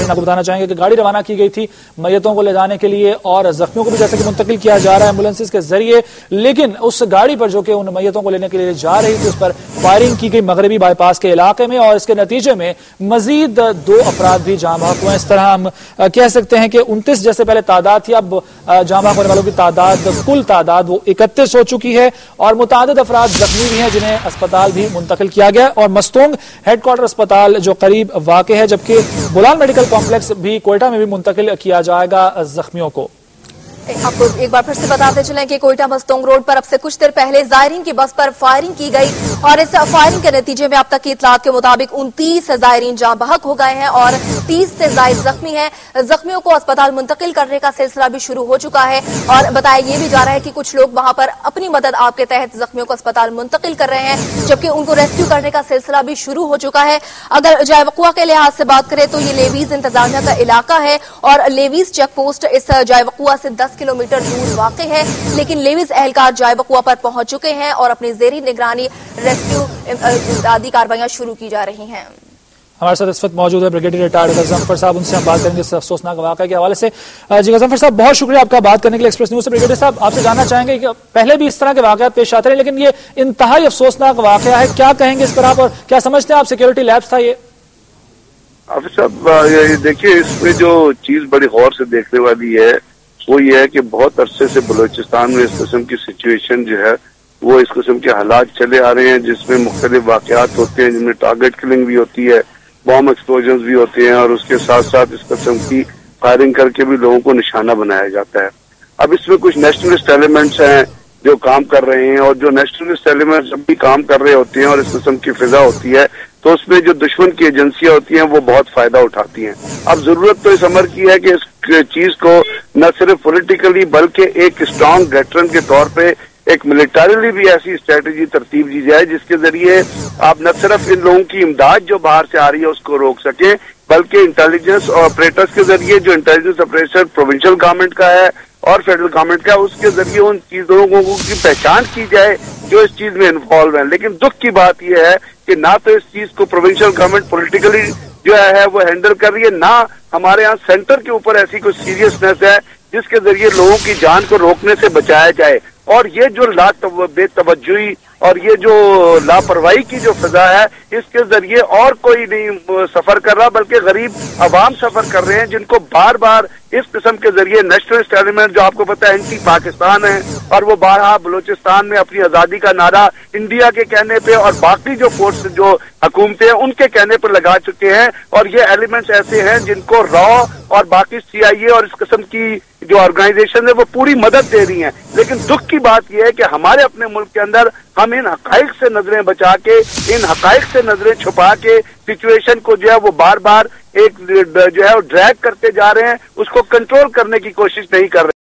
आपको बताना चाहेंगे कि गाड़ी रवाना की गई थी मैयतों को ले जाने के लिए और जख्मियों को भी जैसे कि मुंतकिल किया जा रहा है एम्बुलेंसेस के जरिए, लेकिन उस गाड़ी पर जो कि उन मैयतों को लेने के लिए जा रही थी उस पर फायरिंग की गई मगरबी बाईपास के इलाके में, और इसके नतीजे में मजीद 2 अफराद भी जाँ बहक हुए। इस तरह हम कह सकते हैं कि 29 जैसे पहले तादाद थी, अब जाँ बहक होने वालों की तादाद, कुल तादाद वो 31 हो चुकी है और मुतादिद अफराद जख्मी भी हैं जिन्हें अस्पताल भी मुंतकिल किया गया। और मस्तूंग हेडक्वार्टर अस्पताल जो करीब वाक़ है, जबकि बुलान मेडिकल कॉम्प्लेक्स भी कोयटा में भी मुंतकिल किया जाएगा जख्मियों को। आपको एक बार फिर से बताते चलें कि कोयटा मस्तूंग रोड पर अब से कुछ देर पहले जायरीन की बस पर फायरिंग की गई और इस फायरिंग के नतीजे में अब तक की इतलात के मुताबिक 29 जायरीन जाँ बहक हो गए हैं और 30 से जायद जख्मी हैं। जख्मियों को अस्पताल मुंतकिल करने का सिलसिला भी शुरू हो चुका है और बताया यह भी जा रहा है कि कुछ लोग वहां पर अपनी मदद आप के तहत जख्मियों को अस्पताल मुंतकिल कर रहे हैं, जबकि उनको रेस्क्यू करने का सिलसिला भी शुरू हो चुका है। अगर जायवकुआ के लिहाज से बात करें तो ये लेवीज इंतजामिया का इलाका है और लेवीज चेक पोस्ट इस जायवकुआ से 10 किलोमीटर दूर वाक़ है, लेकिन लेवीज एहलकार जायबकुआ पर पहुंच चुके हैं और अपनी जेरी निगरानी रेस्क्यू आदि कार्रवाइयां शुरू की जा रही हैं। हमारे साथ इस वक्त मौजूद है ब्रिगेडियर रिटायर्ड गजनफर साहब, उनसे हम बात करेंगे इस अफसोसनाक वाक़े के हवाले से। जी गजनफर साहब, बहुत शुक्रिया आपका बात करने के लिए एक्सप्रेस न्यूज से। ब्रिगेडियर साहब, आपसे जानना चाहेंगे कि पहले भी इस तरह के वाक़यात पेश आते रहे, लेकिन ये इंतहाई अफसोसनाक वाक़या है, क्या कहेंगे इस पर आप, और क्या समझते हैं आप सिक्योरिटी लैब्स था ये? अब सब देखिए, इसमें जो चीज बड़ी गौर से देखने वाली है वो ये है कि बहुत अरसे से बलूचिस्तान में इस किस्म की सिचुएशन जो है वो इस किस्म के हालात चले आ रहे हैं जिसमें मुख्तलिफ वाक़यात होते हैं, जिनमें टारगेट किलिंग भी होती है, बॉम्ब एक्सप्लोजन भी होते हैं और उसके साथ साथ इस किस्म की फायरिंग करके भी लोगों को निशाना बनाया जाता है। अब इसमें कुछ नेशनलिस्ट एलिमेंट्स हैं जो काम कर रहे हैं और जो नेशनलिस्ट एलिमेंट्स जब भी काम कर रहे होते हैं और इस किस्म की फिजा होती है तो उसमें जो दुश्मन की एजेंसियां होती हैं वो बहुत फायदा उठाती हैं। अब जरूरत तो इस अमर की है कि इस चीज को न सिर्फ पॉलिटिकली बल्कि एक स्ट्रांग वेटरन के तौर पे एक मिलिटरीली भी ऐसी स्ट्रेटेजी तरतीब दी जाए जिसके जरिए आप न सिर्फ इन लोगों की इमदाद जो बाहर से आ रही है उसको रोक सकें, बल्कि इंटेलिजेंस ऑपरेटर्स के जरिए जो इंटेलिजेंस ऑपरेशन प्रोविंशियल गवर्नमेंट का है और फेडरल गवर्नमेंट का, उसके जरिए उन चीजों की पहचान की जाए जो इस चीज में इन्वॉल्व है। लेकिन दुख की बात यह है कि ना तो इस चीज को प्रोविंशियल गवर्नमेंट पॉलिटिकली जो है वो हैंडल कर रही है, ना हमारे यहाँ सेंटर के ऊपर ऐसी कोई सीरियसनेस है जिसके जरिए लोगों की जान को रोकने से बचाया जाए। और ये जो बेतवज्जुही और ये जो लापरवाही की जो फिजा है इसके जरिए और कोई नहीं सफर कर रहा बल्कि गरीब अवाम सफर कर रहे हैं जिनको बार बार इस किस्म के जरिए नेशनलिस्ट एलिमेंट जो आपको पता है एंटी पाकिस्तान है और वो बारहा बलूचिस्तान में अपनी आजादी का नारा इंडिया के कहने पे और बाकी जो फोर्स जो हुकूमतें हैं उनके कहने पर लगा चुके हैं। और ये एलिमेंट्स ऐसे हैं जिनको रॉ और बाकी CIA और इस किस्म की जो ऑर्गेनाइजेशन है वो पूरी मदद दे रही हैं। लेकिन दुख की बात यह है कि हमारे अपने मुल्क के अंदर हम इन हकाइक से नजरें बचा के, इन हकाइक से नजरें छुपा के सिचुएशन को जो है वो बार बार एक जो है वो ड्रैग करते जा रहे हैं, उसको कंट्रोल करने की कोशिश नहीं कर रहे।